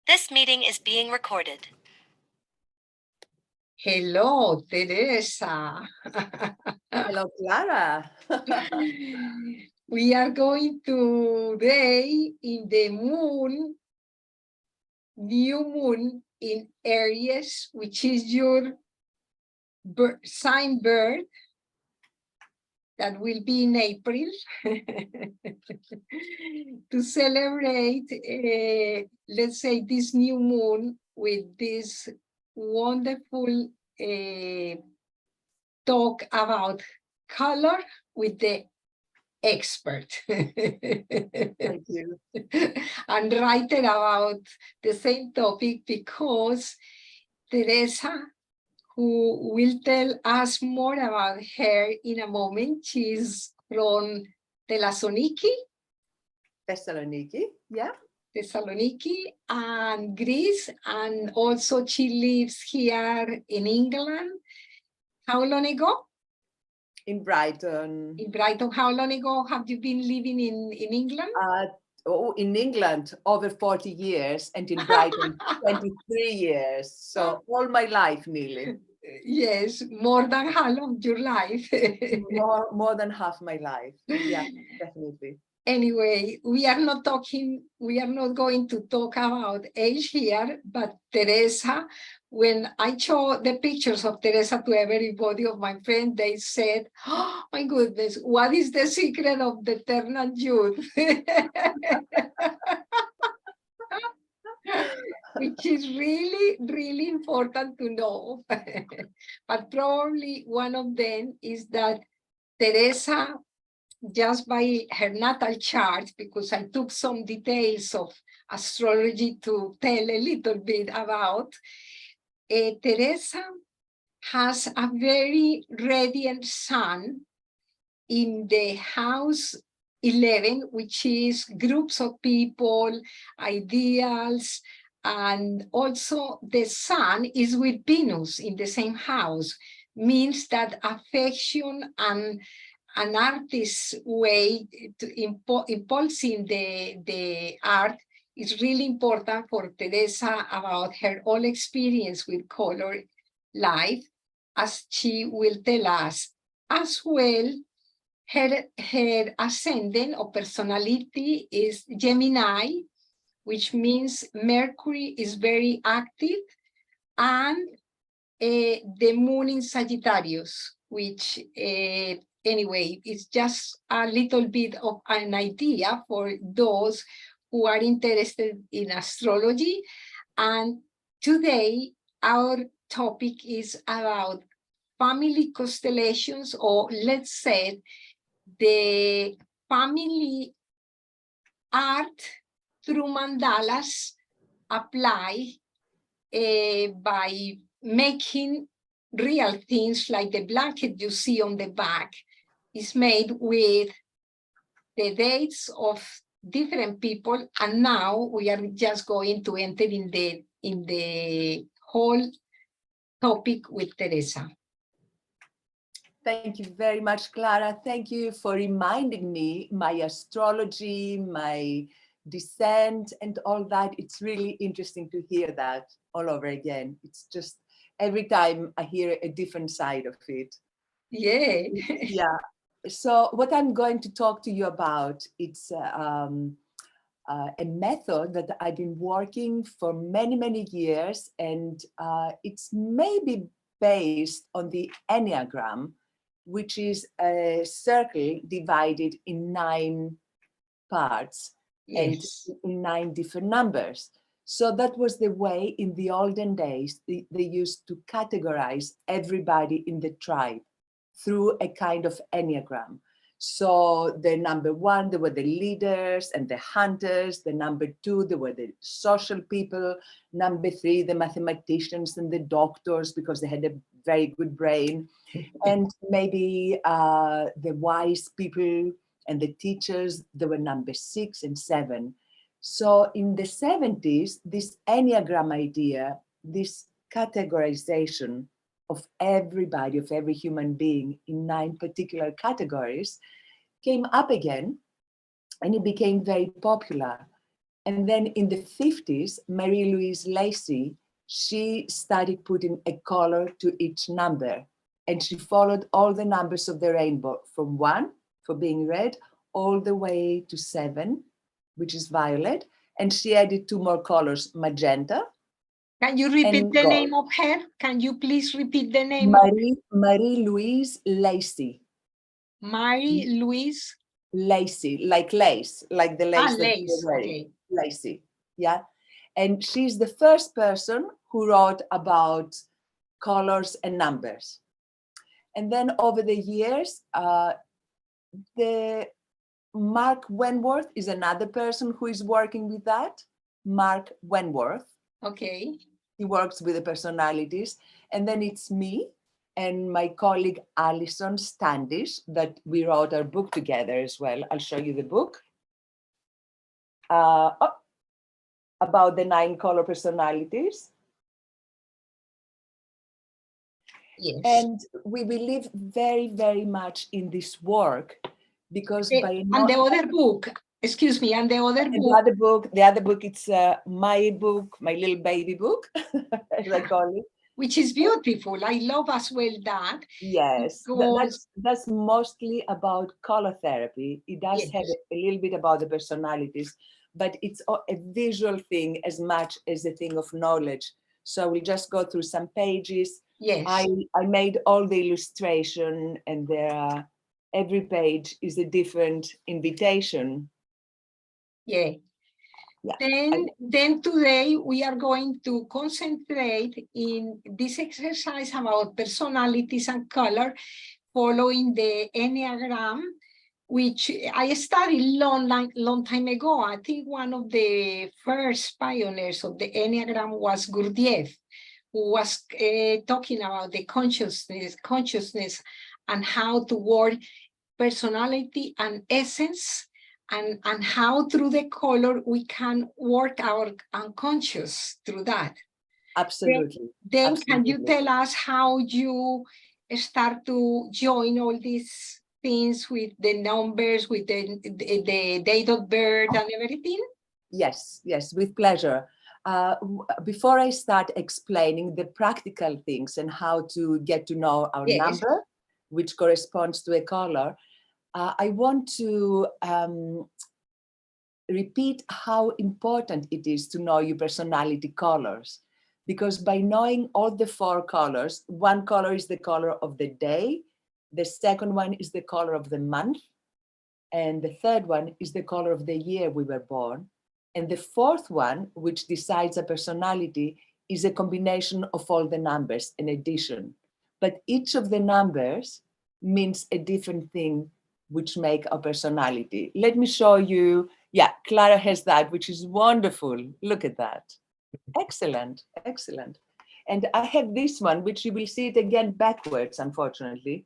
This meeting is being recorded. Hello, Teresa. Hello, Clara. We are going today in the new moon in Aries, which is your sign birth, that will be in April, to celebrate, let's say, this new moon with this wonderful talk about color with the expert. Thank you. And writer about the same topic, because Teresa, who will tell us more about her in a moment, she's from Thessaloniki, Yeah. Thessaloniki and Greece, and also she lives here in England. How long ago? In Brighton. In Brighton. How long ago have you been living in England? In England, over 40 years, and in Brighton, 23 years. So all my life, nearly. Yes, more than half of your life. more than half my life. Yeah, definitely. Anyway, we are not going to talk about age here, but Teresa, when I show the pictures of Teresa to everybody of my friends, they said, oh my goodness, what is the secret of the eternal youth? Which is really, really important to know. But probably one of them is that Teresa, just by her natal chart, because I took some details of astrology to tell a little bit about, Teresa has a very radiant sun in the house 11, which is groups of people, ideals, and also the sun is with Venus in the same house, means that affection and an artist's way to impulsing the art is really important for Teresa about her own experience with color life, as she will tell us. As well, her ascendant or personality is Gemini, which means Mercury is very active, and the moon in Sagittarius, which anyway, it's just a little bit of an idea for those who are interested in astrology. And today, our topic is about family constellations, or let's say, the family art through mandalas apply by making real things, like the blanket you see on the back is made with the dates of different people, and now we are just going to enter in the whole topic with Teresa. Thank you very much, Clara. Thank you for reminding me my astrology, my descent, and all that. It's really interesting to hear that all over again. It's just every time I hear a different side of it. Yeah. Yeah. So what I'm going to talk to you about, it's a method that I've been working for many, many years, and it's maybe based on the Enneagram, which is a circle divided in 9 parts. Yes. And in 9 different numbers. So that was the way in the olden days they used to categorize everybody in the tribe through a kind of Enneagram. So the number 1, they were the leaders and the hunters. The number 2, they were the social people. Number 3, the mathematicians and the doctors, because they had a very good brain. And maybe the wise people and the teachers, they were number 6 and 7. So in the 70s, this Enneagram idea, this categorization of everybody, of every human being in 9 particular categories, came up again, and it became very popular. And then in the 50s, Marie-Louise Lacy, she started putting a color to each number. And she followed all the numbers of the rainbow from 1 for being red, all the way to 7, which is violet. And she added 2 more colors, magenta. Can you repeat and the gold. name of her? Can you please repeat the name of Marie-Louise Lacy. Marie-Louise? Lacy, like lace, like the lace that Lace, you're wearing. okay. Lacy, yeah. And she's the first person who wrote about colors and numbers. And then over the years, the Mark Wentworth is another person who is working with that. Mark Wentworth. Okay. He works with the personalities. And then it's me and my colleague Alison Standish that we wrote our book together as well. I'll show you the book. About the 9 color personalities. Yes. And we believe very, very much in this work because by and the other book, excuse me, and the other book. The other book, it's my book, my little baby book, as I call it. Which is beautiful. I love as well that. Yes, that's mostly about color therapy. It does have a little bit about the personalities, but it's a visual thing as much as a thing of knowledge. So we'll just go through some pages. Yes. I made all the illustration, and there are, every page is a different invitation. Yeah. Then today we are going to concentrate in this exercise about personalities and color, following the Enneagram, which I studied long time ago. I think one of the first pioneers of the Enneagram was Gurdjieff, who was talking about the consciousness and how to work personality and essence, and how through the color we can work our unconscious through that. Absolutely. Then Absolutely. Can you tell us how you start to join all these things with the numbers, with the date of birth and everything? Yes, with pleasure. Before I start explaining the practical things and how to get to know our number, which corresponds to a color, I want to repeat how important it is to know your personality colors. Because by knowing all the 4 colors, one color is the color of the day, the second one is the color of the month, and the third one is the color of the year we were born. And the fourth one, which decides a personality, is a combination of all the numbers, an addition. But each of the numbers means a different thing, which make a personality. Let me show you. Yeah, Clara has that, which is wonderful. Look at that. Excellent, excellent. And I have this one, which you will see it again backwards, unfortunately,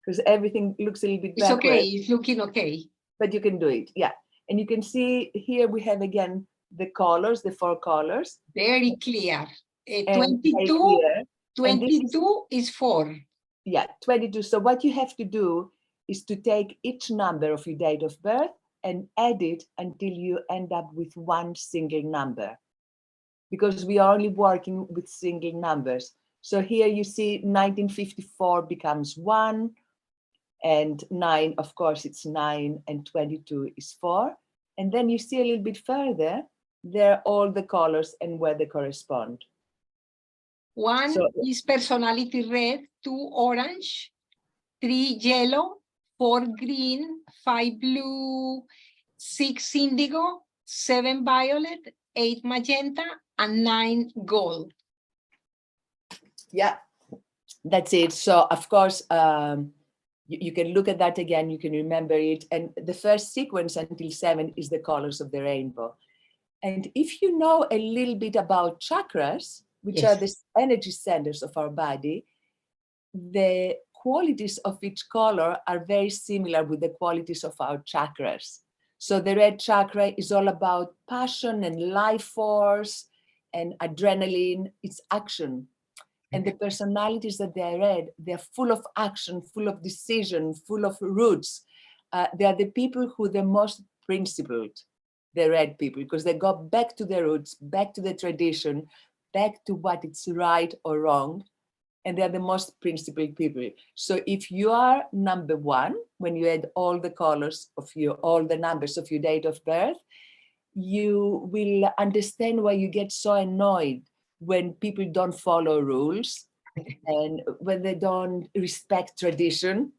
because everything looks a little bit backwards. It's okay, it's looking okay. But you can do it, yeah. And you can see here we have again the colors, the 4 colors. Very clear. 22 is 4. Yeah, 22. So what you have to do is to take each number of your date of birth and add it until you end up with one single number, because we are only working with single numbers. So here you see 1954 becomes 1, and 9, of course, it's 9, and 22 is 4. And then you see a little bit further, there are all the colors and where they correspond. 1 is personality red, 2 orange, 3 yellow, 4 green, 5 blue, 6 indigo, 7 violet, 8 magenta, and 9 gold. Yeah, that's it. So of course, you can look at that again, you can remember it. And the first sequence until 7 is the colors of the rainbow. And if you know a little bit about chakras, which are the energy centers of our body, the qualities of each color are very similar with the qualities of our chakras. So the red chakra is all about passion and life force and adrenaline, it's action. And the personalities that they are red, they're full of action, full of decision, full of roots. They are the people who are the most principled. the red people, because they go back to their roots, back to the tradition, back to what it's right or wrong. And they're the most principled people. So if you are number one, when you add all the colors of all the numbers of your date of birth, you will understand why you get so annoyed when people don't follow rules and when they don't respect tradition.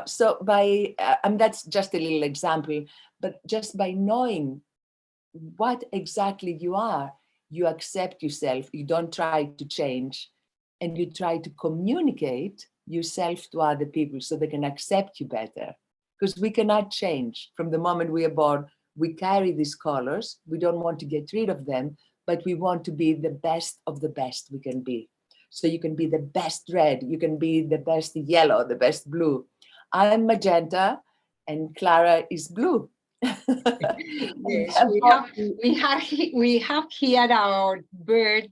So by, and that's just a little example, but just by knowing what exactly you are, you accept yourself, you don't try to change, and you try to communicate yourself to other people so they can accept you better. Because we cannot change from the moment we are born. We carry these colors, we don't want to get rid of them, but we want to be the best of the best we can be. So you can be the best red, you can be the best yellow, the best blue. I'm magenta and Clara is blue. Yes, we have here our birth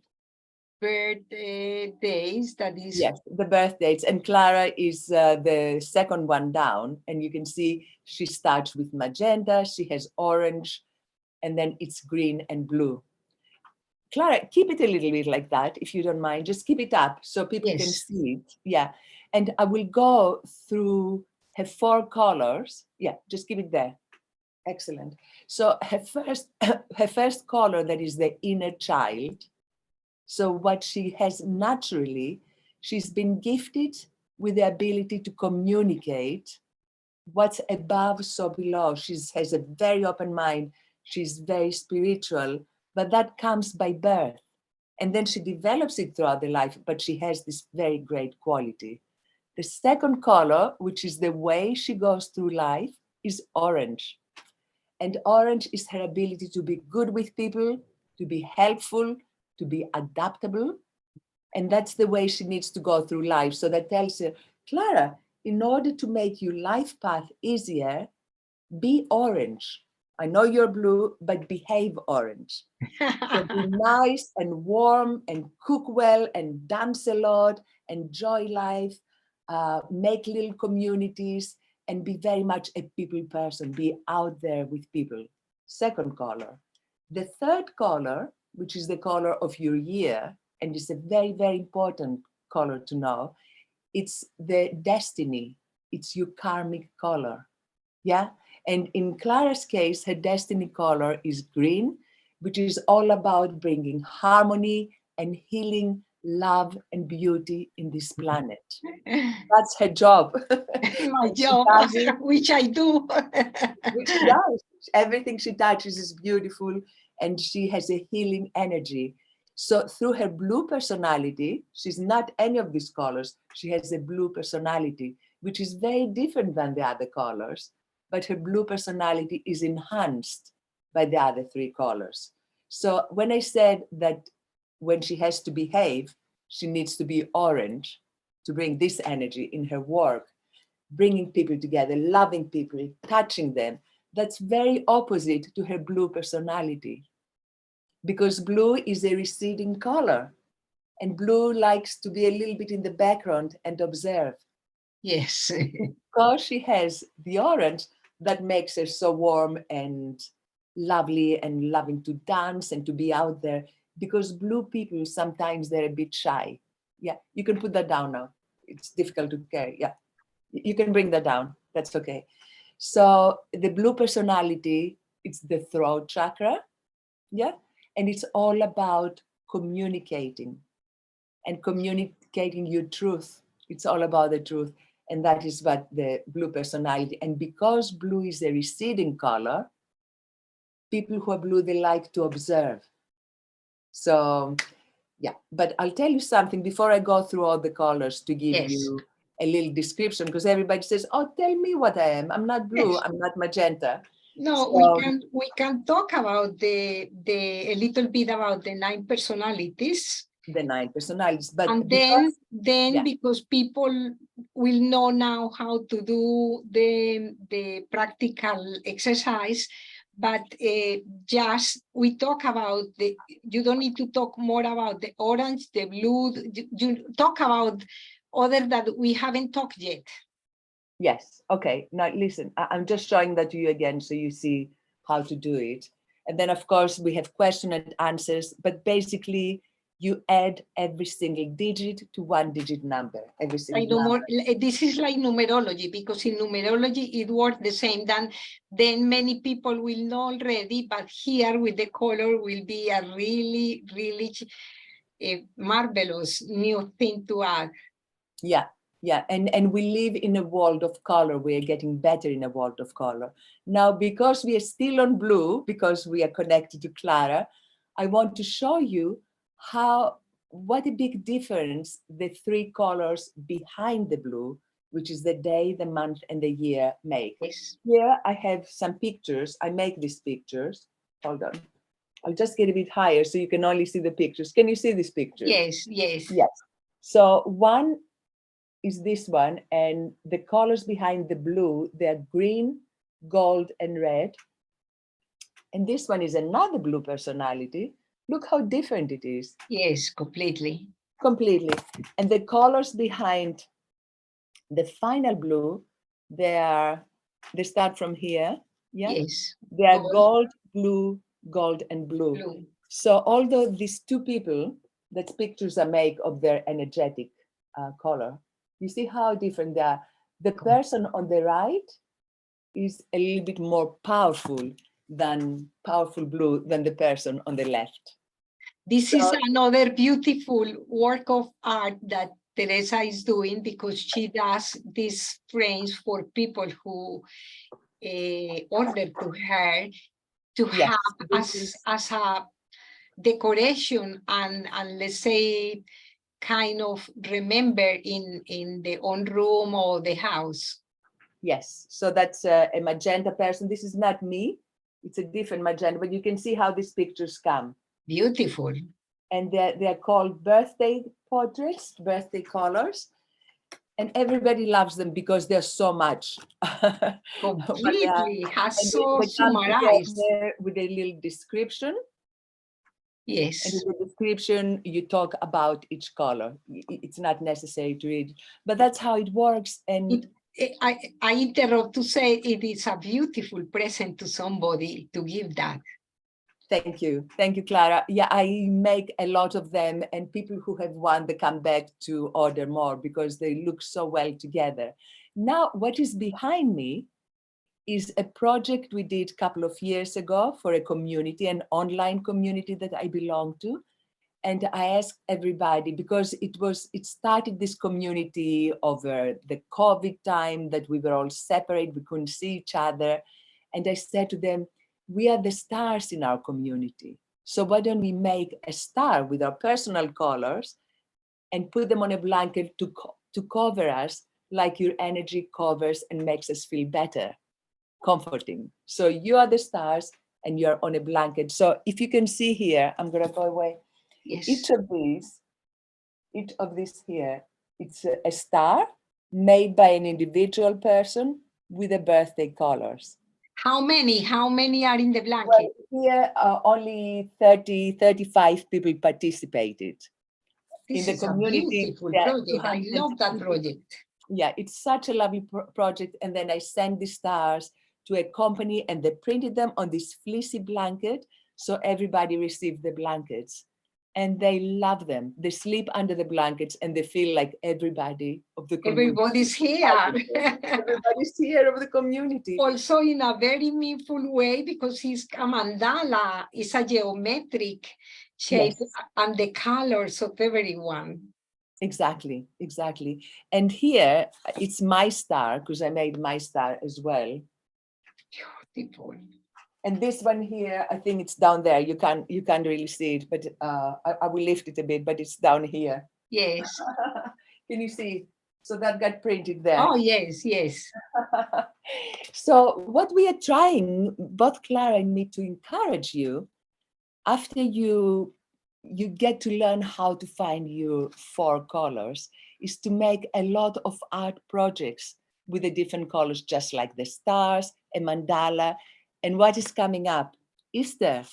days. That is, yes, the birth dates, and Clara is the second one down, and you can see she starts with magenta, she has orange, and then it's green and blue. Clara, keep it a little bit like that, if you don't mind. Just keep it up so people can yes. see it. Yeah, and I will go through her 4 colors. Yeah, just keep it there. Excellent. So her first color, that is the inner child. So what she has naturally, she's been gifted with the ability to communicate what's above, so below. She has a very open mind. She's very spiritual, but that comes by birth. And then she develops it throughout the life, but she has this very great quality. The second color, which is the way she goes through life, is orange. And orange is her ability to be good with people, to be helpful, to be adaptable. And that's the way she needs to go through life. So that tells her, Clara, in order to make your life path easier, be orange. I know you're blue, but behave orange. So be nice and warm and cook well and dance a lot, enjoy life, make little communities, and be very much a people person, be out there with people. Second color. The third color, which is the color of your year, and it's a very, very important color to know, it's the destiny, it's your karmic color. Yeah. And in Clara's case, her destiny color is green, which is all about bringing harmony and healing, love and beauty in this planet. That's her job. My job, which I do. Which she does. Everything she touches is beautiful, and she has a healing energy. So through her blue personality, she's not any of these colors. She has a blue personality, which is very different than the other colors. But her blue personality is enhanced by the other 3 colors. So when I said that when she has to behave, she needs to be orange to bring this energy in her work, bringing people together, loving people, touching them, that's very opposite to her blue personality. Because blue is a receding color, and blue likes to be a little bit in the background and observe. Yes. Because she has the orange, that makes her so warm and lovely and loving to dance and to be out there. Because blue people, sometimes they're a bit shy. Yeah, you can put that down now. It's difficult to carry. Yeah, you can bring that down. That's okay. So the blue personality, it's the throat chakra. Yeah, and it's all about communicating and communicating your truth. It's all about the truth. And that is what the blue personality. And because blue is a receding color, people who are blue, they like to observe. So, yeah, but I'll tell you something before I go through all the colors to give you a little description, because everybody says, oh, tell me what I am. I'm not blue, I'm not magenta. No, So, we can talk about a little bit about the 9 personalities. The 9 personalities, but and because, because people will know now how to do the practical exercise, but just we talk about you don't need to talk more about the orange, the blue, you talk about other that we haven't talked yet. Yes, okay, now listen, I'm just showing that to you again so you see how to do it. And then, of course, we have question and answers, but basically you add every single digit to one digit number, every single number. This is like numerology, because in numerology it works the same. Then many people will know already, but here with the color will be a really, really marvelous new thing to add. Yeah, yeah, and we live in a world of color. We are getting better in a world of color. Now, because we are still on blue, because we are connected to Clara, I want to show you what a big difference the three colors behind the blue, which is the day, the month, and the year, make. Yes. Here I have some pictures. I make these pictures. Hold on. I'll just get a bit higher so you can only see the pictures. Can you see these pictures? Yes, yes. Yes. So one is this one, and the colors behind the blue, they're green, gold, and red. And this one is another blue personality. Look how different it is. Yes, completely. Completely. And the colors behind the final blue, they start from here. Yeah. Yes. They are gold, blue, gold, and blue. Blue. So although these two people, that pictures are made of their energetic color, you see how different they are. The person on the right is a little bit more powerful blue than the person on the left. This is another beautiful work of art that Theresa is doing, because she does these frames for people who order to her to have as a decoration and let's say kind of remember in their own room or the house. Yes, so that's a magenta person. This is not me. It's a different magenta, but you can see how these pictures come. Beautiful. And they're called birthday portraits, birthday colors. And everybody loves them because there's so much. Completely, has so they come summarized. with a little description. Yes. And in the description, you talk about each color. It's not necessary to read, but that's how it works. And I interrupt to say it is a beautiful present to somebody to give that. Thank you, Clara. Yeah, I make a lot of them, and people who have won, they come back to order more because they look so well together. Now, what is behind me is a project we did a couple of years ago for a community, an online community that I belong to. And I asked everybody, because it started this community over the COVID time that we were all separate, we couldn't see each other. And I said to them, we are the stars in our community. So why don't we make a star with our personal colors and put them on a blanket to cover us like your energy covers and makes us feel better, comforting. So you are the stars and you're on a blanket. So if you can see here, I'm gonna go away. Yes. Each of these here, it's a star made by an individual person with the birthday colors. How many are in the blanket? Well, here only 35 people participated. This in the is community. A beautiful project. I love that project. Yeah, it's such a lovely project. And then I sent the stars to a company and they printed them on this fleecy blanket. So everybody received the blankets and they love them. They sleep under the blankets and they feel like everybody of the community. Everybody's here. Everybody's here of the community. Also in a very meaningful way, because it's a mandala, it's a geometric shape, yes, and the colors of everyone. Exactly. And here it's my star, because I made my star as well. Beautiful. And this one here, I think it's down there. You can't really see it, but I will lift it a bit, but it's down here. Yes. Can you see? So that got printed there. Oh, yes. So what we are trying, both Clara and me, to encourage you, after you get to learn how to find your 4 colors, is to make a lot of art projects with the different colors, just like the stars, a mandala. And what is coming up? Easter.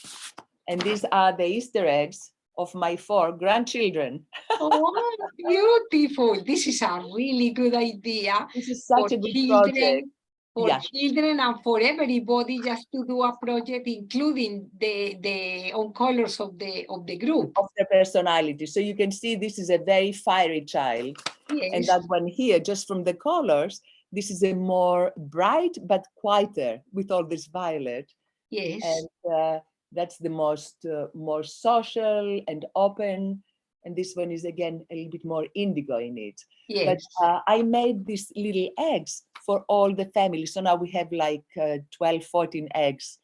And these are the Easter eggs of my 4 grandchildren. Oh, beautiful. This is a really good idea. This is such a good project. for Yeah. children and for everybody, just to do a project including the own colors of the group. Of their personality. So you can see this is a very fiery child. And Yes, that one here, just from the colors, this is a more bright but quieter with all this violet. yes, And that's the most more social and open. And this one is again a little bit more indigo in it. But yes. I made these little eggs for all the family. So now we have like 12, 14 eggs.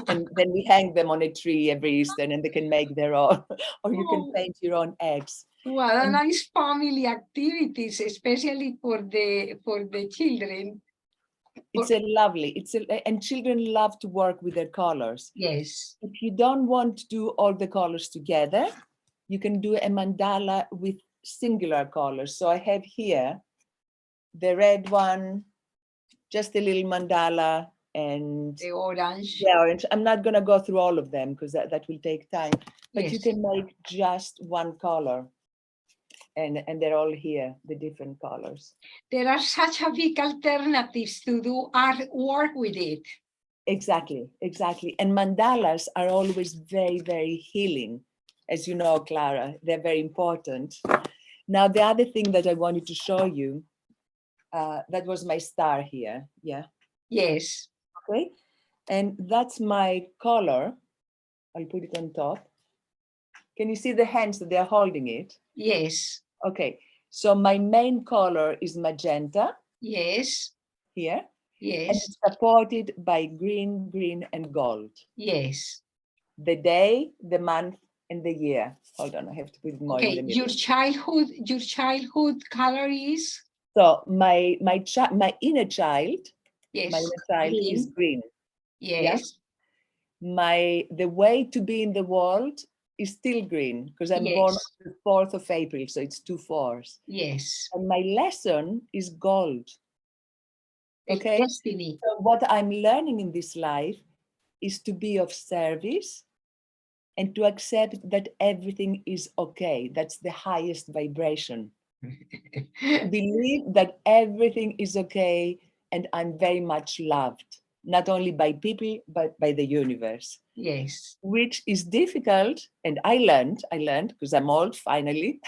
And then we hang them on a tree every Easter and they can make their own, or you can Oh. paint your own eggs. What a And- nice family activities, especially for the children. It's a lovely, and children love to work with their colors. Yes, If you don't want to do all the colors together, you can do a mandala with singular colors. So I have here the red one, just a little mandala, and the orange. the orange. I'm not going to go through all of them because that will take time, but you Yes. can make just one color. And they're all here, the different colors. There are such a big alternatives to do artwork with it. Exactly, exactly. And mandalas are always very, very healing. As you know, Clara, they're very important. Now, the other thing that I wanted to show you, that was my star here, yeah, Yes, okay? And that's my color. I'll put it on top. Can you see the hands that they're holding it? yes, Okay, so my main color is magenta yes, here, and yes, it's supported by green, green, and gold. yes. The day, the month, and the year. Hold on, I have to put it more in Okay, the middle. your childhood color is? So my inner child, Yes, my inner child is green. yes, The way to be in the world is still green because I'm born yes, on the 4th of April, so it's 2 4s. yes. And my lesson is gold. El Okay. destiny. So what I'm learning in this life is to be of service and to accept that everything is okay. That's the highest vibration. Believe that everything is okay and I'm very much loved, not only by people, but by the universe, Yes. which is difficult. And I learned because I'm old finally.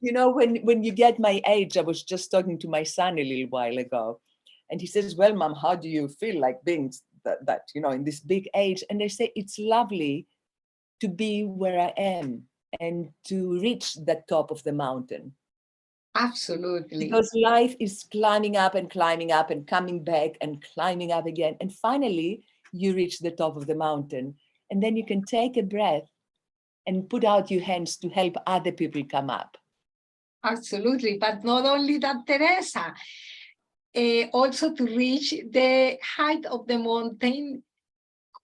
You know, when you get my age, I was just talking to my son a little while ago, and he says, well, Mom, how do you feel like being that, you know, in this big age? And I say, it's lovely to be where I am and to reach the top of the mountain. Absolutely. Because life is climbing up and coming back and climbing up again. And finally, you reach the top of the mountain. And then you can take a breath and put out your hands to help other people come up. Absolutely. But not only that, Teresa, also to reach the height of the mountain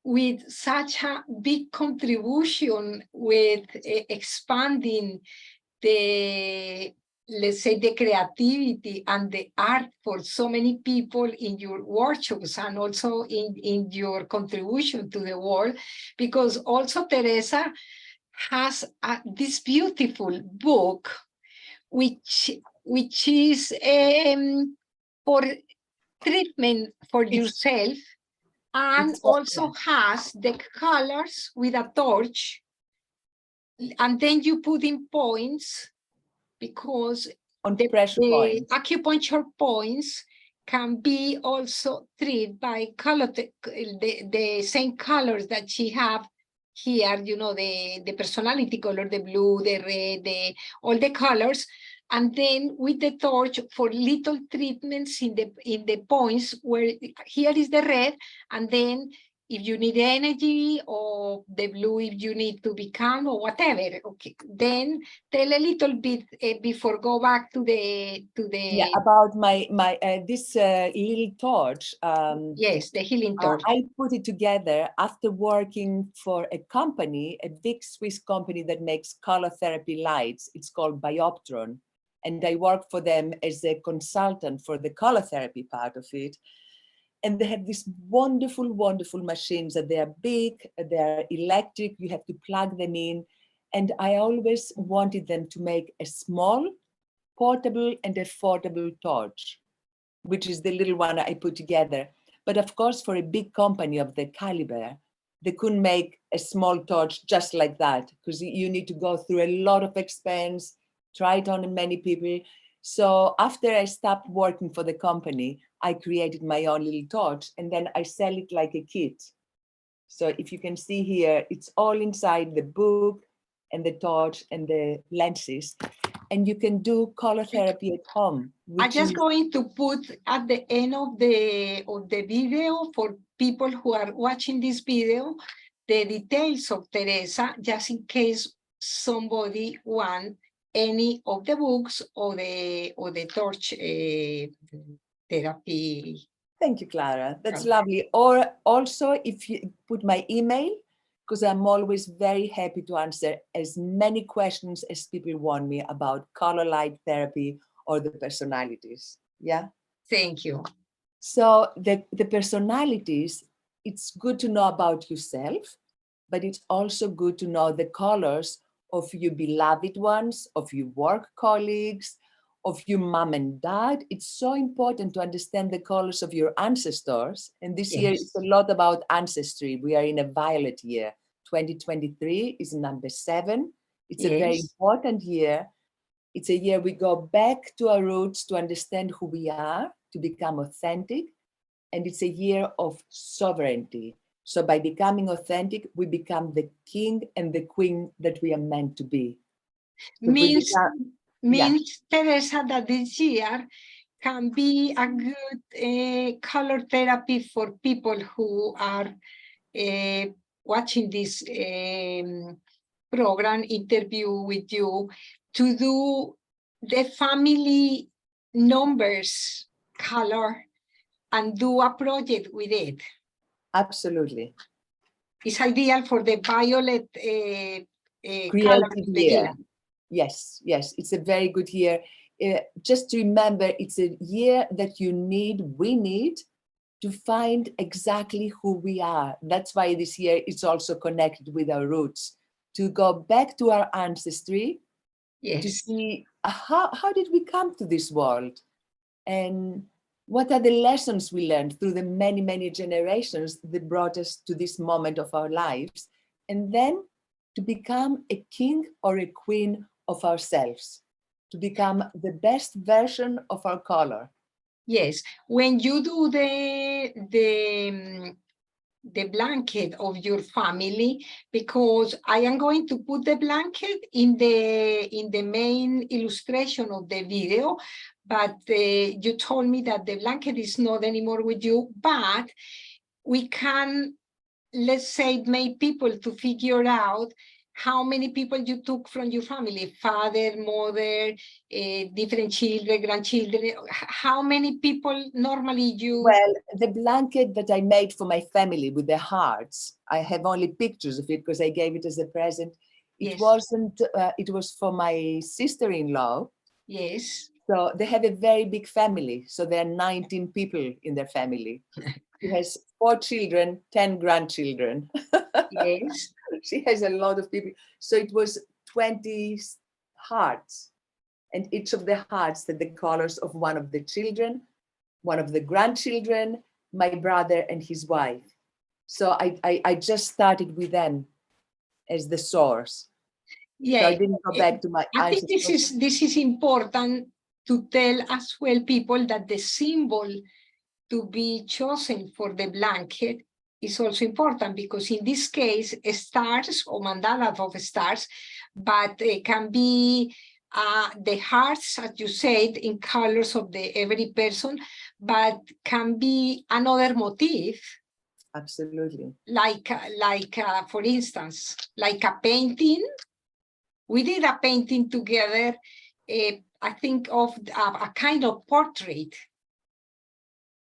with such a big contribution with expanding the, let's say, the creativity and the art for so many people in your workshops and also in your contribution to the world, because also Teresa has this beautiful book which is for treatment for yourself, and also has the colors with a torch, and then you put in points, because On the pressure points. acupuncture points can be also treated by color, the same colors that she have here, you know, the personality color, the blue, the red, all the colors, and then with the torch for little treatments in the points where here is the red, and then if you need energy, or the blue if you need to be calm or whatever. Okay, then tell a little bit before go back to the Yeah, about my this little torch. Yes, the healing torch. I put it together after working for a company, a big Swiss company that makes color therapy lights. It's called BIOPTRON, and I work for them as a consultant for the color therapy part of it. And they have these wonderful, wonderful machines that they are big, they're electric, you have to plug them in. And I always wanted them to make a small, portable, and affordable torch. which is the little one I put together. But of course, for a big company of the caliber, they couldn't make a small torch just like that, because you need to go through a lot of expense, try it on many people. So after I stopped working for the company, I created my own little torch, and then I sell it like a kit. So if you can see here, it's all inside the book and the torch and the lenses. And you can do color therapy at home. I'm just Is, going to put at the end of the video, for people who are watching this video, the details of Theresa, just in case somebody want any of the books or the torch therapy. Thank you, Clara. That's lovely. Or also, if you put my email, because I'm always very happy to answer as many questions as people want me about color light therapy or the personalities. Yeah. Thank you. So the personalities, it's good to know about yourself, but it's also good to know the colors of your beloved ones, of your work colleagues, of your mom and dad. It's so important to understand the colors of your ancestors. And this year, it's a lot about ancestry. We are in a violet year. 2023 is number 7. It's a very important year. It's a year we go back to our roots to understand who we are, to become authentic. And it's a year of sovereignty. So by becoming authentic, we become the king and the queen that we are meant to be. So means, Theresa, that this year can be a good color therapy for people who are watching this program interview with you, to do the family numbers color and do a project with it. Absolutely. It's ideal for the violet color. Year. Yes, yes, it's a very good year. Just to remember, it's a year that we need to find exactly who we are. That's why this year it's also connected with our roots, to go back to our ancestry, to see how did we come to this world, and what are the lessons we learned through the many, many generations that brought us to this moment of our lives, and then to become a king or a queen of ourselves, to become the best version of our color. Yes, when you do the blanket of your family, because I am going to put the blanket in the main illustration of the video, but you told me that the blanket is not anymore with you, but we can, let's say, make people to figure out how many people you took from your family, father, mother, different children, grandchildren, how many people normally you... Well, the blanket that I made for my family with the hearts, I have only pictures of it because I gave it as a present. It wasn't, it was for my sister-in-law. Yes. So they have a very big family. So there are 19 people in their family. She has 4 children, 10 grandchildren. Yes. She has a lot of people. So it was 20 hearts. And each of the hearts had the colors of one of the children, one of the grandchildren, my brother and his wife. So I just started with them as the source. Yeah, so I didn't go back to my I think this is important to tell as well people that the symbol to be chosen for the blanket is also important, because in this case, stars or mandalas of stars, but it can be the hearts, as you said, in colors of every person, but can be another motif. Absolutely. Like for instance, like a painting. We did a painting together, I think of a kind of portrait.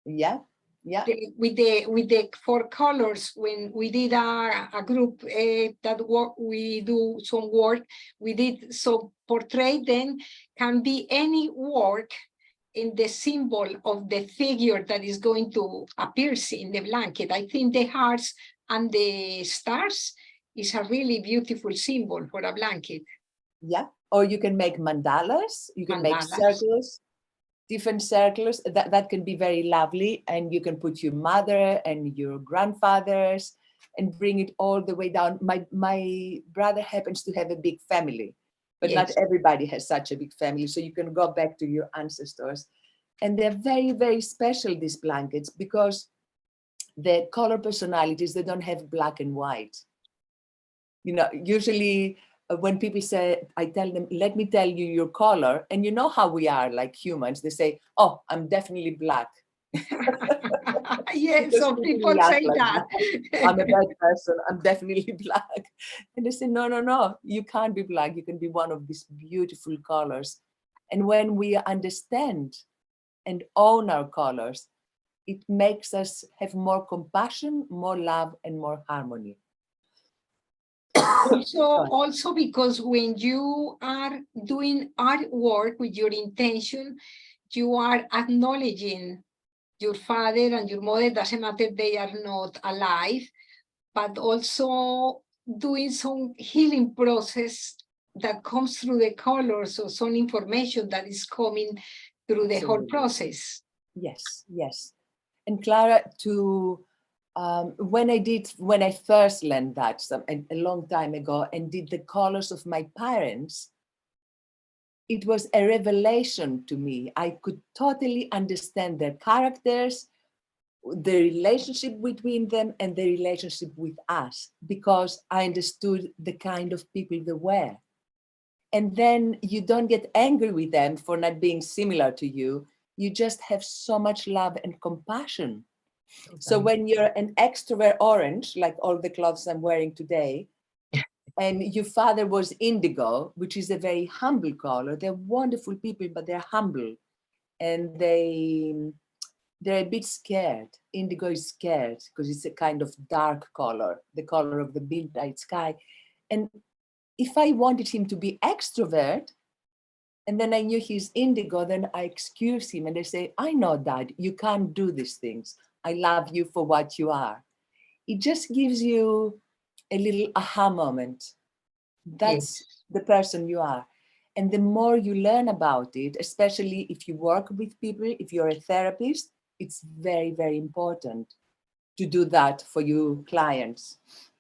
Yeah, yeah. With the 4 colors, when we did a group that we do some work, we did so portrait, then can be any work in the symbol of the figure that is going to appear in the blanket. I think the hearts and the stars is a really beautiful symbol for a blanket. Yeah, or you can make mandalas, you can make circles, different circles. That can be very lovely, and you can put your mother and your grandfathers and bring it all the way down. My brother happens to have a big family, but not Yes. everybody has such a big family. So you can go back to your ancestors. And they're very, very special, these blankets, because the color personalities, they don't have black and white. You know, usually when people say, I tell them, let me tell you your color. And you know how we are like humans. They say, oh, I'm definitely black. Yes, Because some people react say like that. I'm a bad person. I'm definitely black. And they say, no, no, no, you can't be black. You can be one of these beautiful colors. And when we understand and own our colors, it makes us have more compassion, more love, and more harmony. Also because when you are doing artwork with your intention, you are acknowledging your father and your mother, doesn't matter they are not alive, but also doing some healing process that comes through the colors, or some information that is coming through the whole Absolutely. process. Yes, yes. And Clara, when I first learned that a long time ago and did the colors of my parents, it was a revelation to me. I could totally understand their characters, the relationship between them, and the relationship with us, because I understood the kind of people they were. And then you don't get angry with them for not being similar to you. You just have so much love and compassion. So when you're an extrovert orange, like all the clothes I'm wearing today, and your father was indigo, which is a very humble color. They're wonderful people, but they're humble. And they're a bit scared. Indigo is scared because it's a kind of dark color, the color of the midnight sky. And if I wanted him to be extrovert, and then I knew he's indigo, then I excuse him and I say, I know, Dad, you can't do these things. I love you for what you are. It just gives you a little aha moment. That's Yes. the person you are. And the more you learn about it, especially if you work with people, if you're a therapist, it's very, very important to do that for your clients.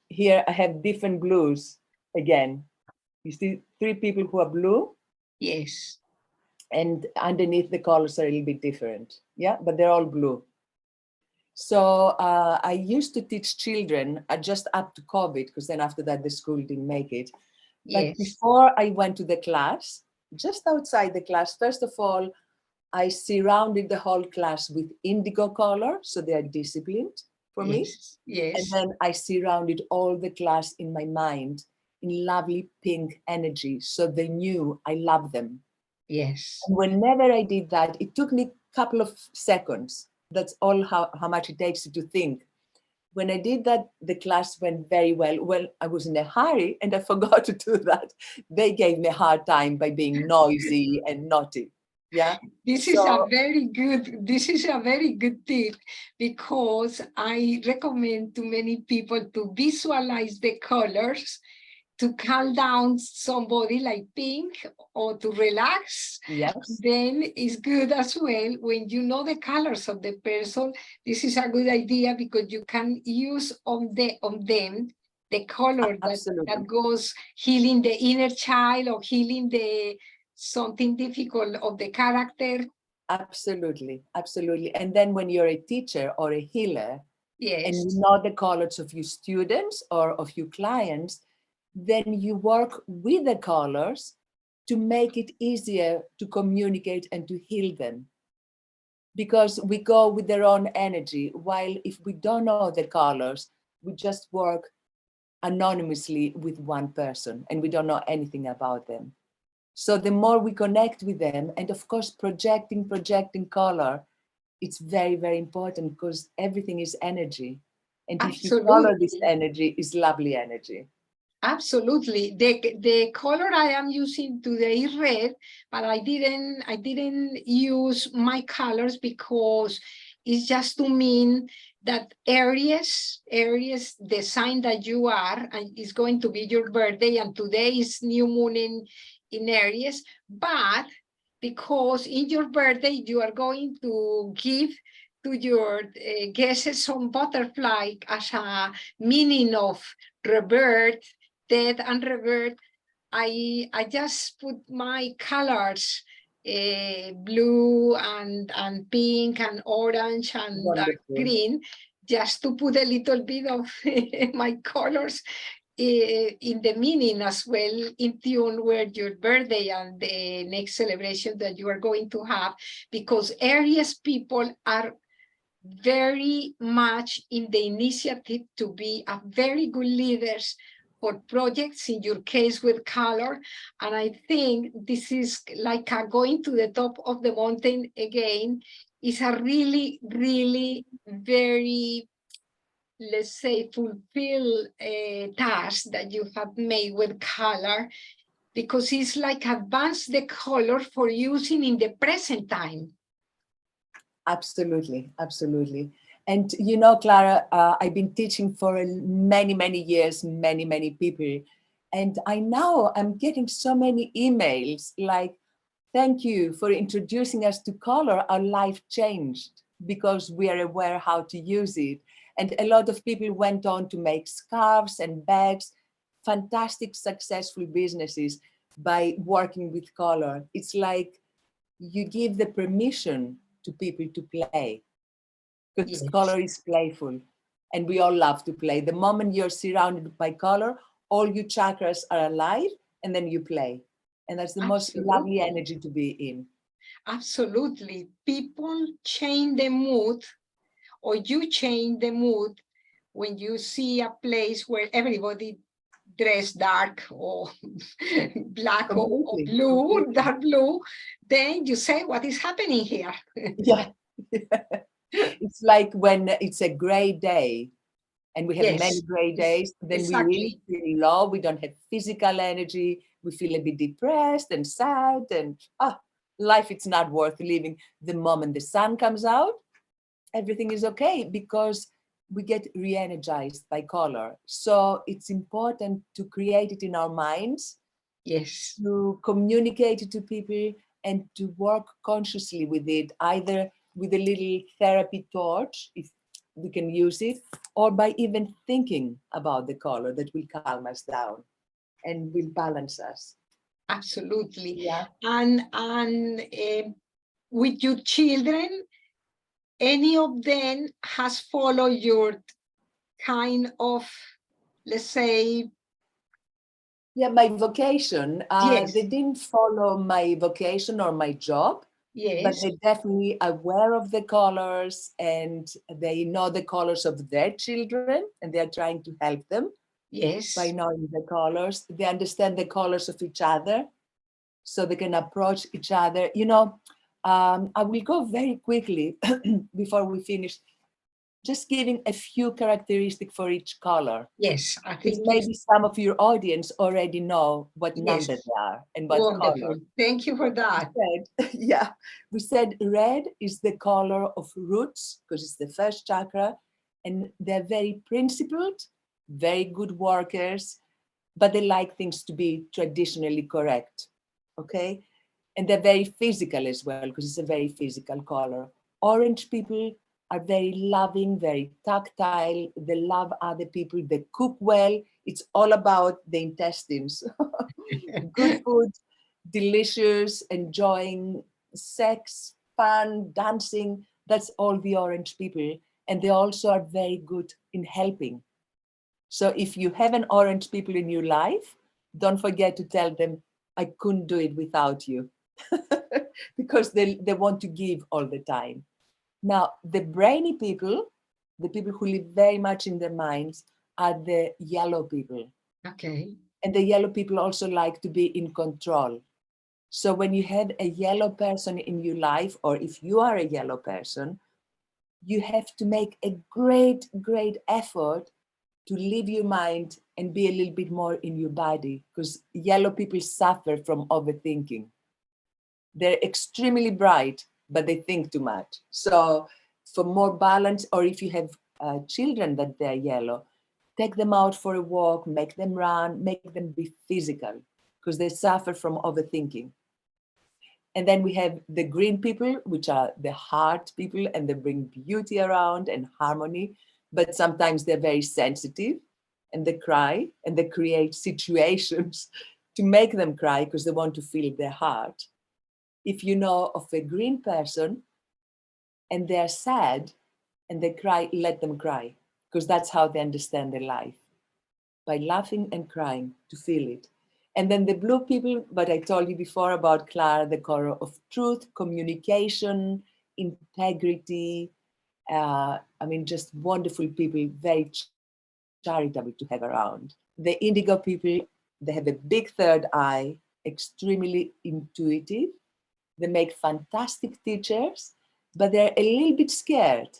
Here I have different blues again. You see 3 people who are blue, Yes. and underneath the colors are a little bit different. Yeah, but they're all blue. So I used to teach children just up to COVID, because then after that the school didn't make it. But Yes. before I went to the class, just outside the class, first of all, I surrounded the whole class with indigo color, so they are disciplined for me. Yes. Yes. And then I surrounded all the class in my mind in lovely pink energy, so they knew I love them. Yes. And whenever I did that, it took me a couple of seconds. That's all how much it takes you to think. When I did that, the class went very well. Well, I was in a hurry and I forgot to do that. They gave me a hard time by being noisy and naughty. Yeah. This is a very good tip, because I recommend to many people to visualize the colors to calm down somebody like pink, or to relax. Yes. Then it's good as well when you know the colors of the person. This is a good idea because you can use on them the color that goes healing the inner child, or healing the something difficult of the character. Absolutely, absolutely. And then when you're a teacher or a healer, Yes. and you know the colors of your students or of your clients, then you work with the colors to make it easier to communicate and to heal them. Because we go with their own energy, while if we don't know the colors, we just work anonymously with one person and we don't know anything about them. So the more we connect with them, and of course, projecting color, it's very, very important, because everything is energy. And if you follow this energy, it's lovely energy. Absolutely. The color I am using today is red, but I didn't use my colors because it's just to mean that Aries, the sign that you are, and it's going to be your birthday, and today is new moon in Aries, but because in your birthday, you are going to give to your guests some butterfly as a meaning of rebirth, death and rebirth. I just put my colors, blue and pink and orange and Wonderful. green, just to put a little bit of my colors in the meaning as well, in tune with your birthday and the next celebration that you are going to have, because Aries people are very much in the initiative to be a very good leaders for projects, in your case with color. And I think this is like a going to the top of the mountain again. Is a really, really very, let's say, fulfill a task that you have made with color, because it's like advance the color for using in the present time. Absolutely, absolutely. And you know, Clara, I've been teaching for many, many years, many people. And I'm getting so many emails like, thank you for introducing us to color. Our life changed because we are aware how to use it. And a lot of people went on to make scarves and bags, fantastic, successful businesses by working with color. It's like you give the permission to people to play, because Yes. color is playful and we all love to play. The moment you're surrounded by color, all your chakras are alive and then you play. And that's the most lovely Absolutely. energy to be in. Absolutely. People change the mood, or you change the mood when you see a place where everybody dressed dark or black or Completely, blue, completely. dark blue. Then you say, what is happening here? Yeah. It's like when it's a gray day and we have many Yes, gray days, then we really exactly. feel low. We don't have physical energy. We feel a bit depressed and sad, and life it's not worth living. The moment the sun comes out, everything is okay because we get re-energized by color. So it's important to create it in our minds, Yes. to communicate it to people, and to work consciously with it, either with a little therapy torch, if we can use it, or by even thinking about the color that will calm us down and will balance us. Absolutely. Yeah. And with your children, any of them has followed your kind of, let's say, Yeah, my vocation, yes, they didn't follow my vocation or my job, but yes, they're definitely aware of the colors and they know the colors of their children and they are trying to help them by yes, knowing the colors. They understand the colors of each other so they can approach each other. You know, I will go very quickly before we finish, just giving a few characteristics for each color. yes. I Because think it's, maybe some of your audience already know what yes, number they are and what color. wonderful. Thank you for We that. said, yeah, we said red is the color of roots because it's the first chakra, and they're very principled, very good workers, but they like things to be traditionally correct. Okay, and they're very physical as well because it's a very physical color. Orange people are very loving, very tactile. They love other people. They cook well. It's all about the intestines. Good food, delicious, enjoying sex, fun, dancing. That's all the orange people. And they also are very good in helping. So if you have an orange people in your life, don't forget to tell them, I couldn't do it without you. Because they want to give all the time. Now, the brainy people, the people who live very much in their minds, are the yellow people. Okay. And the yellow people also like to be in control. So when you have a yellow person in your life, or if you are a yellow person, you have to make a great effort to leave your mind and be a little bit more in your body, because yellow people suffer from overthinking. They're extremely bright, but they think too much. So for more balance, or if you have children that they're yellow, take them out for a walk, make them run, make them be physical, because they suffer from overthinking. And then we have the green people, which are the heart people, and they bring beauty around and harmony. But sometimes they're very sensitive and they cry and they create situations to make them cry because they want to feel their heart. If you know of a green person and they're sad and they cry, let them cry, because that's how they understand their life, by laughing and crying to feel it. And then the blue people, but I told you before about Clara, the color of truth, communication, integrity. I mean, just wonderful people, very charitable to have around. The indigo people, they have a big third eye, extremely intuitive. They make fantastic teachers, but they're a little bit scared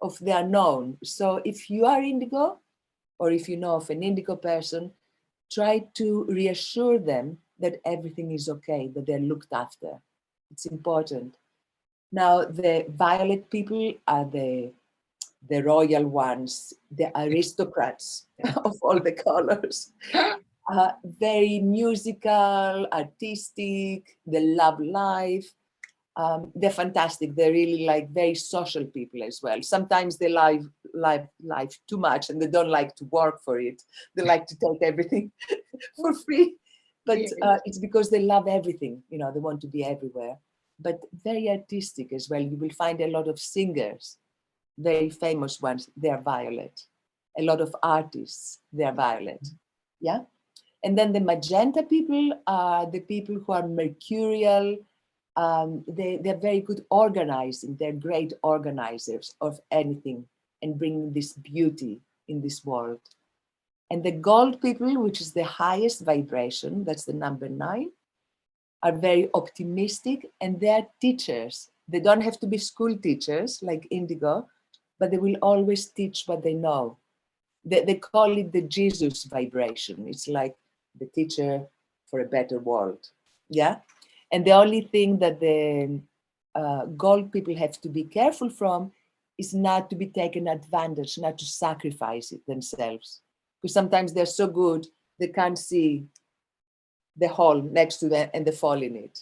of the unknown. So if you are indigo, or if you know of an indigo person, try to reassure them that everything is okay, that they're looked after. It's important. Now, the violet people are the royal ones, the aristocrats of all the colors. Very musical, artistic, they love life. They're fantastic. They're really like very social people as well. Sometimes they live life too much and they don't like to work for it. They like to take everything for free. But it's because they love everything. You know, they want to be everywhere. But very artistic as well. You will find a lot of singers, very famous ones, they're violet. A lot of artists, they're violet. Yeah. And then the magenta people are the people who are mercurial. They're very good organizing. They're great organizers of anything and bringing this beauty in this world. And the gold people, which is the highest vibration, that's the number 9, are very optimistic and they're teachers. They don't have to be school teachers like indigo, but they will always teach what they know. They call it the Jesus vibration. It's like the teacher for a better world. Yeah. And the only thing that the gold people have to be careful from is not to be taken advantage, not to sacrifice it themselves. Because sometimes they're so good, they can't see the hole next to them and they fall in it.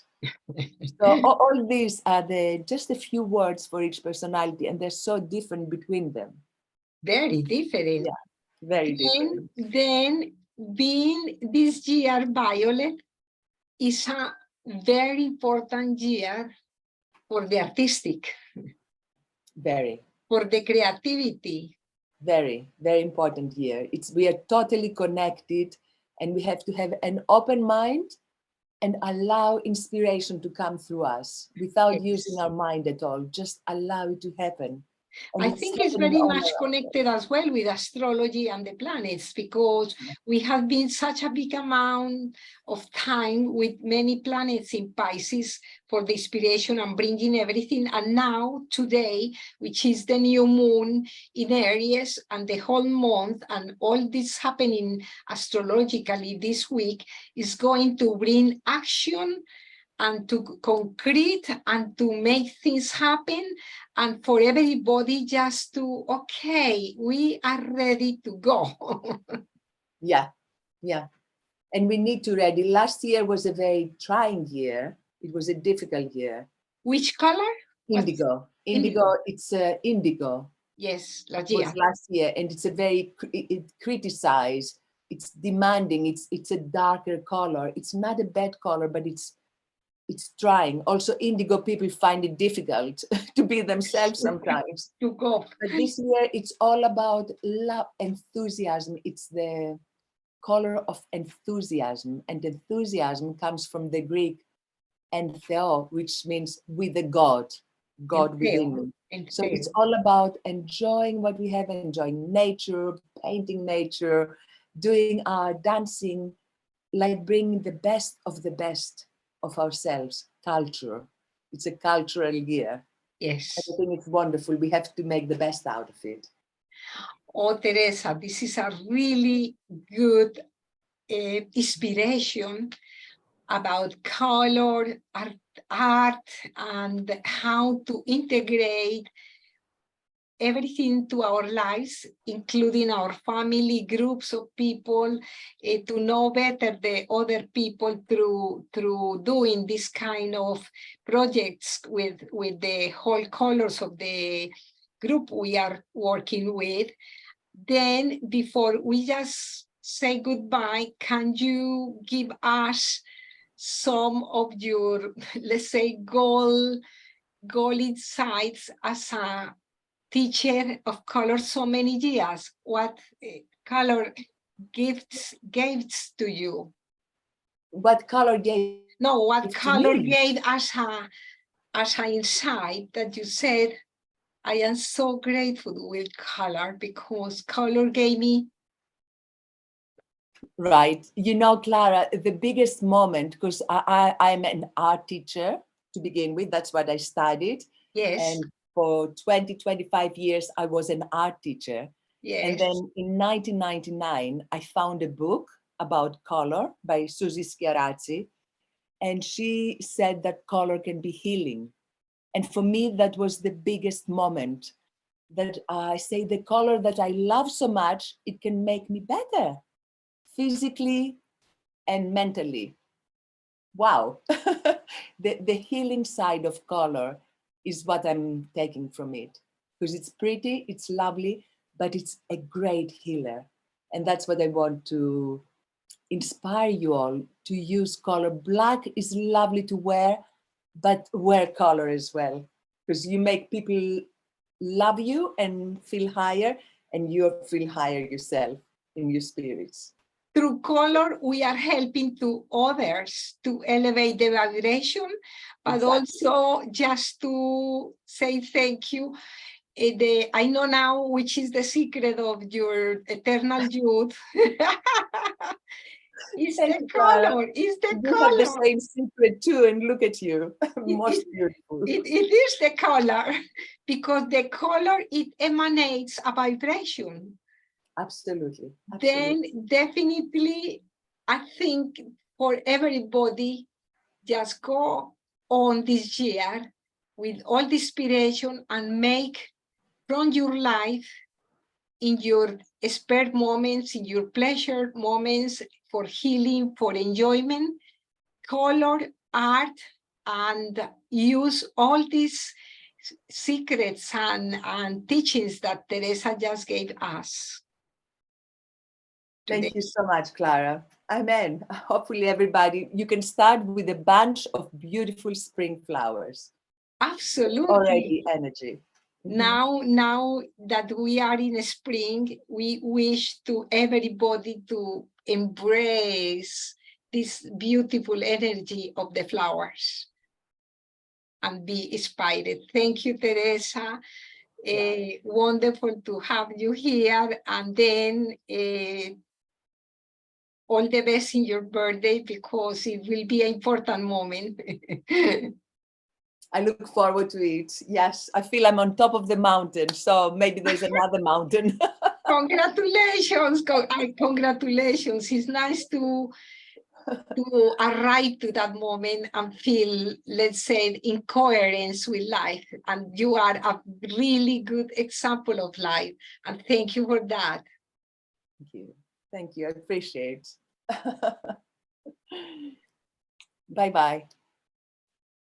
So all these are just a few words for each personality, and they're so different between them. Very different. Yeah, very different. Then being this year violet is a very important year for the artistic, Very, for the creativity. very, very important year. We are totally connected, and we have to have an open mind and allow inspiration to come through us without using our mind at all. Just allow it to happen. And I think it's very much connected as well with astrology and the planets, because we have been such a big amount of time with many planets in Pisces for the inspiration and bringing everything. And now today, which is the new moon in Aries, and the whole month and all this happening astrologically this week is going to bring action and to concrete and to make things happen, and for everybody just to, okay, we are ready to go. Yeah, yeah. And we need to ready. Last year was a very trying year. It was a difficult year. Which color? Indigo. Indigo, it's indigo. Yes, last Was year. last year, and it's a very criticized. It's demanding. It's a darker color. It's not a bad color, but it's trying. Also, indigo people find it difficult to be themselves sometimes. To go. But this year, it's all about love, enthusiasm. It's the color of enthusiasm, and enthusiasm comes from the Greek and Theo, which means with the God within me. So it's all about enjoying what we have, enjoying nature, painting nature, doing our dancing, like bringing the best of ourselves, culture. It's a cultural year. Yes. I think it's wonderful. We have to make the best out of it. Oh, Teresa, this is a really good inspiration about color, art, and how to integrate everything to our lives, including our family, groups of people, to know better the other people through doing this kind of projects with the whole colors of the group we are working with. Then before we just say goodbye, can you give us some of your, let's say, goal insights as a teacher of color so many years? What color gifts to you? What color gave? No, what Gift to color me? gave as an insight that you said, I am so grateful with color because color gave me. Right. You know, Clara, the biggest moment, because I'm an art teacher to begin with, that's what I studied. Yes. And for 25 years, I was an art teacher. Yes. And then in 1999, I found a book about color by Susie Schiarazzi. And she said that color can be healing. And for me, that was the biggest moment that I say the color that I love so much, it can make me better, physically and mentally. Wow. the healing side of color is what I'm taking from it, because it's pretty, it's lovely, but it's a great healer. And that's what I want to inspire you all to use color. Black is lovely to wear, but wear color as well, because you make people love you and feel higher, and you feel higher yourself in your spirits. Through color, we are helping to others to elevate the vibration, but Exactly. also just to say thank you. I know now which is the secret of your eternal youth. It's Thank the you, Clara. color, it's the You have the color. same secret too, and look at you, It, most beautiful. it is the color, because the color, it emanates a vibration. Absolutely. Then Absolutely. definitely, I think for everybody, just go on this year with all the inspiration and make from your life, in your spare moments, in your pleasure moments, for healing, for enjoyment, color, art, and use all these secrets and teachings that Theresa just gave us today. Thank you so much, Clara. Amen. Hopefully everybody, you can start with a bunch of beautiful spring flowers. Absolutely. Already energy. Now that we are in spring, we wish to everybody to embrace this beautiful energy of the flowers and be inspired. Thank you, Theresa. Wonderful to have you here. And then all the best in your birthday, because it will be an important moment. I look forward to it. Yes, I feel I'm on top of the mountain, so maybe there's another mountain. Congratulations, congratulations. It's nice to arrive to that moment and feel, let's say, in coherence with life. And you are a really good example of life. And thank you for that. Thank you. Thank you. I appreciate it. Bye-bye.